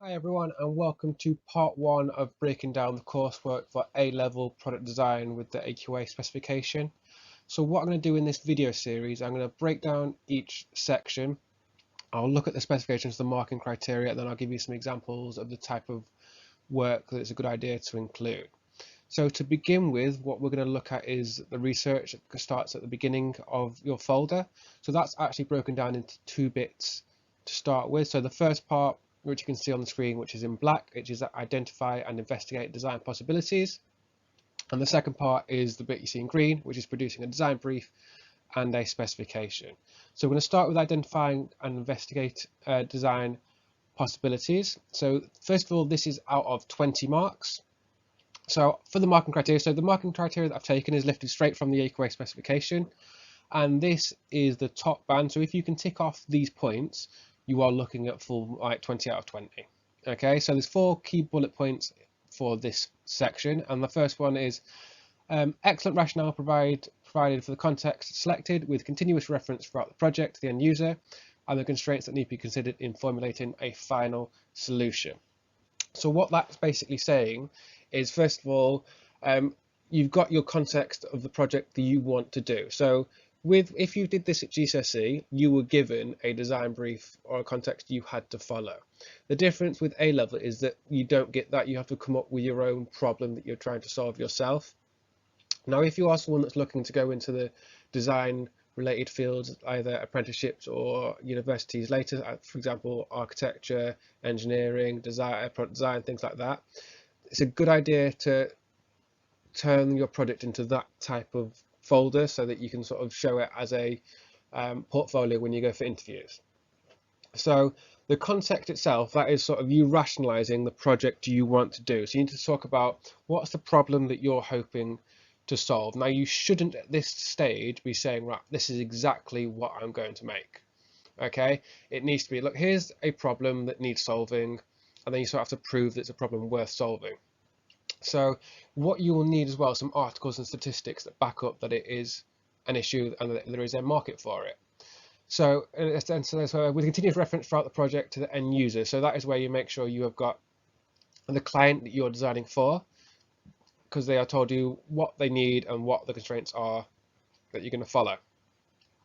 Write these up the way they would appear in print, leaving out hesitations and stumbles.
Hi everyone, and welcome to part one of breaking down the coursework for A-level product design with the AQA specification. So what I'm going to do in this video series, I'm going to break down each section. I'll look at the specifications, the marking criteria, and then I'll give you some examples of the type of work that it's a good idea to include. So to begin with, what we're going to look at is the research that starts at the beginning of your folder. So that's actually broken down into two bits to start with. So the first part, which you can see on the screen, which is in black, which is identify and investigate design possibilities. And the second part is the bit you see in green, which is producing a design brief and a specification. So we're going to start with identifying and investigate design possibilities. So first of all, this is out of 20 marks. So for the marking criteria, so the marking criteria that I've taken is lifted straight from the AQA specification, and this is the top band. So if you can tick off these points, you are looking at full like 20 out of 20. Okay, so there's four key bullet points for this section, and the first one is excellent rationale provided for the context selected with continuous reference throughout the project to the end user and the constraints that need to be considered in formulating a final solution. So what that's basically saying is, first of all, you've got your context of the project that you want to do. So if you did this at GCSE, you were given a design brief or a context you had to follow. The difference with A level is that you don't get that. You have to come up with your own problem that you're trying to solve yourself. Now, if you are someone that's looking to go into the design related fields, either apprenticeships or universities later, for example, architecture, engineering, design, product design, things like that, it's a good idea to turn your project into that type of folder so that you can sort of show it as a portfolio when you go for interviews. So the concept itself, that is sort of you rationalizing the project you want to do. So you need to talk about what's the problem that you're hoping to solve. Now, you shouldn't at this stage be saying, right, this is exactly what I'm going to make. Okay, it needs to be, look, here's a problem that needs solving, and then you sort of have to prove that it's a problem worth solving. So what you will need as well, some articles and statistics that back up that it is an issue and that there is a market for it. So, with continuous reference throughout the project to the end user. So that is where you make sure you have got the client that you're designing for, because they are told you what they need and what the constraints are that you're going to follow.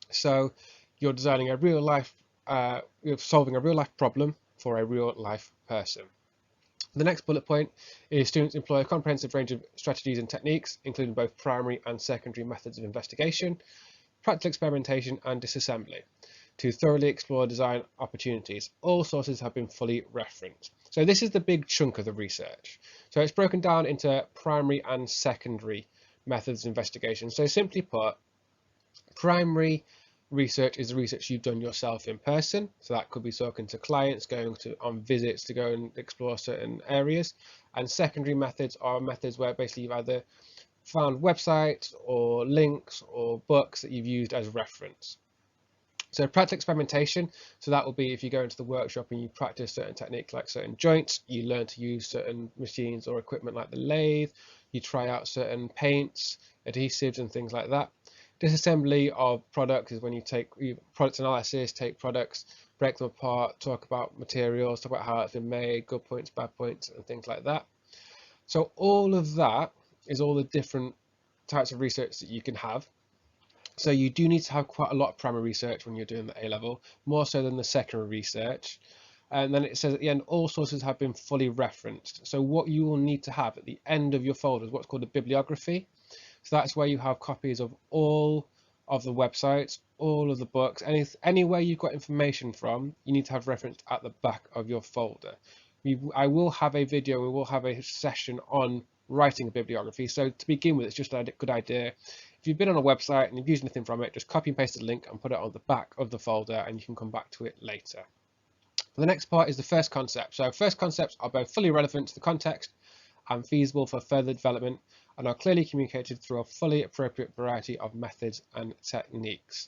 So you're designing a real life, you're solving a real life problem for a real life person. The next bullet point is students employ a comprehensive range of strategies and techniques, including both primary and secondary methods of investigation, practical experimentation, and disassembly, to thoroughly explore design opportunities. All sources have been fully referenced. So this is the big chunk of the research. So it's broken down into primary and secondary methods of investigation. So simply put, primary research is the research you've done yourself in person. So that could be talking to clients, going on visits to go and explore certain areas. And secondary methods are methods where basically you've either found websites or links or books that you've used as reference. So practical experimentation, so that will be if you go into the workshop and you practice certain techniques like certain joints, you learn to use certain machines or equipment like the lathe, you try out certain paints, adhesives and things like that. Disassembly of products is when you take product analysis, take products, break them apart, talk about materials, talk about how it's been made, good points, bad points, and things like that. So all of that is all the different types of research that you can have. So you do need to have quite a lot of primary research when you're doing the A level, more so than the secondary research. And then it says at the end, all sources have been fully referenced. So what you will need to have at the end of your folder is what's called a bibliography. So that's where you have copies of all of the websites, all of the books, anywhere you've got information from, you need to have referenced at the back of your folder. I will have a video, we will have a session on writing a bibliography. So to begin with, it's just a good idea. If you've been on a website and you've used anything from it, just copy and paste the link and put it on the back of the folder and you can come back to it later. The next part is the first concept. So first concepts are both fully relevant to the context and feasible for further development and are clearly communicated through a fully appropriate variety of methods and techniques.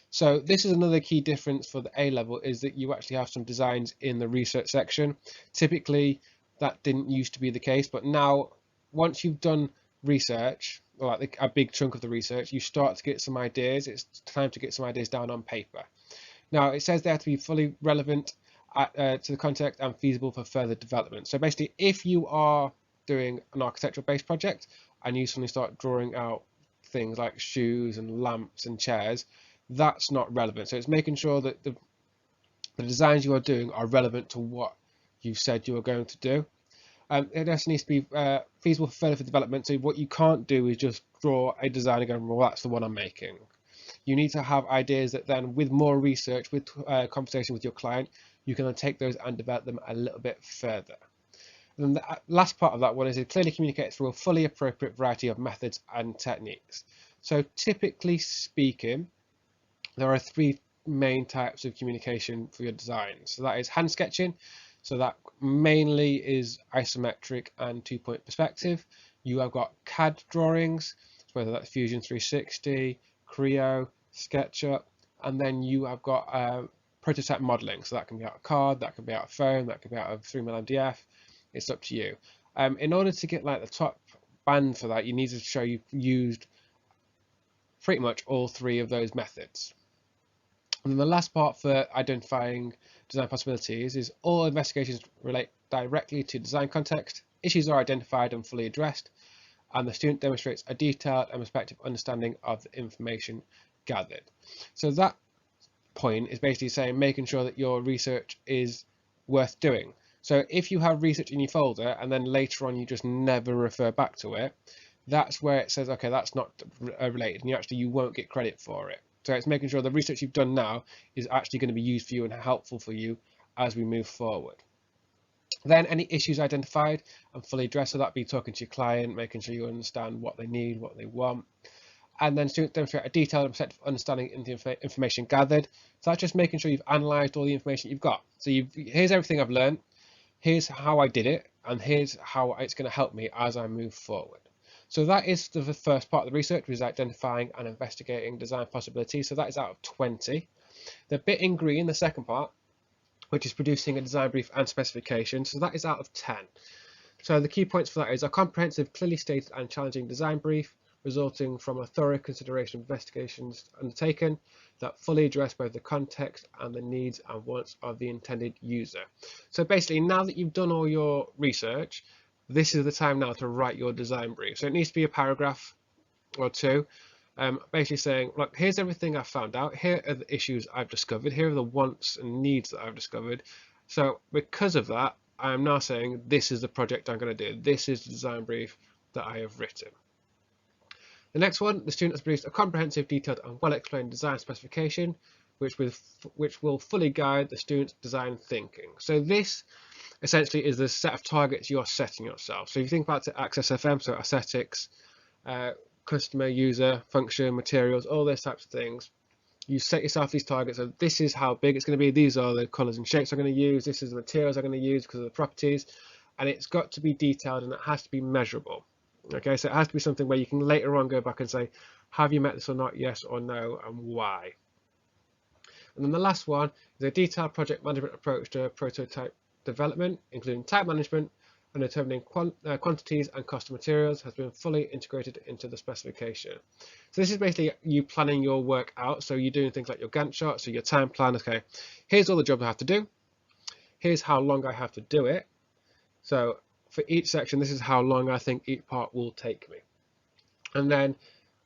So this is another key difference for the A level, is that you actually have some designs in the research section. Typically that didn't used to be the case, but now once you've done research, or like a big chunk of the research, you start to get some ideas. It's time to get some ideas down on paper. Now it says they have to be fully relevant to the context and feasible for further development. So basically, if you are doing an architectural based project and you suddenly start drawing out things like shoes and lamps and chairs, that's not relevant. So it's making sure that the designs you are doing are relevant to what you said you were going to do. It also needs to be feasible for further development. So what you can't do is just draw a design and go, well, that's the one I'm making. You need to have ideas that then, with more research, with conversation with your client, you can then take those and develop them a little bit further. And then the last part of that one is it clearly communicates through a fully appropriate variety of methods and techniques. So typically speaking, there are three main types of communication for your design. So that is hand sketching. So that mainly is isometric and 2-point perspective. You have got CAD drawings, whether that's Fusion 360, Creo, SketchUp, and then you have got prototype modeling. So that can be out of card, that can be out of phone, that can be out of 3mm MDF. It's up to you. In order to get like the top band for that, you need to show you've used pretty much all three of those methods. And then the last part for identifying design possibilities is all investigations relate directly to design context, issues are identified and fully addressed, and the student demonstrates a detailed and perspective understanding of the information gathered. So that point is basically saying making sure that your research is worth doing. So if you have research in your folder and then later on you just never refer back to it, that's where it says, okay, that's not related, and you won't get credit for it. So it's making sure the research you've done now is actually going to be used for you and helpful for you as we move forward. Then any issues identified and fully addressed, so that be talking to your client, making sure you understand what they need, what they want. And then students demonstrate a detailed and perceptive understanding in the information gathered. So that's just making sure you've analysed all the information you've got. So here's everything I've learned, here's how I did it, and here's how it's going to help me as I move forward. So that is the first part of the research, which is identifying and investigating design possibilities. So that is out of 20. The bit in green, the second part, which is producing a design brief and specification. So that is out of 10. So the key points for that is a comprehensive, clearly stated and challenging design brief, resulting from a thorough consideration of investigations undertaken that fully address both the context and the needs and wants of the intended user. So basically, now that you've done all your research, this is the time now to write your design brief. So it needs to be a paragraph or two, basically saying, look, here's everything I've found out. Here are the issues I've discovered. Here are the wants and needs that I've discovered. So because of that, I'm now saying this is the project I'm going to do. This is the design brief that I have written. The next one, the student has produced a comprehensive, detailed and well-explained design specification, which will fully guide the student's design thinking. So this essentially is the set of targets you're setting yourself. So if you think back to Access FM, so aesthetics, customer, user, function, materials, all those types of things, you set yourself these targets. So this is how big it's going to be. These are the colors and shapes I'm going to use. This is the materials I'm going to use because of the properties. And it's got to be detailed and it has to be measurable. Okay, so it has to be something where you can later on go back and say, have you met this or not? Yes or no, and why? And then the last one is a detailed project management approach to prototype development, including type management and determining quantities and cost of materials, has been fully integrated into the specification. So this is basically you planning your work out. So you're doing things like your Gantt chart, so your time plan. Okay, here's all the jobs I have to do. Here's how long I have to do it. So for each section, this is how long I think each part will take me. And then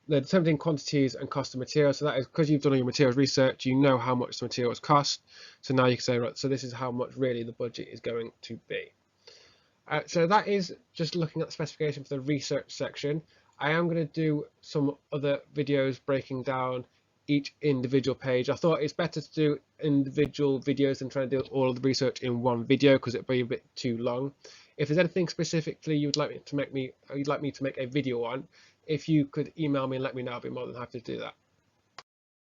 the determining quantities and cost of materials. So that is because you've done all your materials research, you know how much the materials cost. So now you can say, right, so this is how much really the budget is going to be. So that is just looking at the specification for the research section. I am going to do some other videos breaking down each individual page. I thought it's better to do individual videos than trying to do all of the research in one video because it'd be a bit too long. If there's anything specifically you'd like me to make a video on, if you could email me and let me know, I'll be more than happy to do that.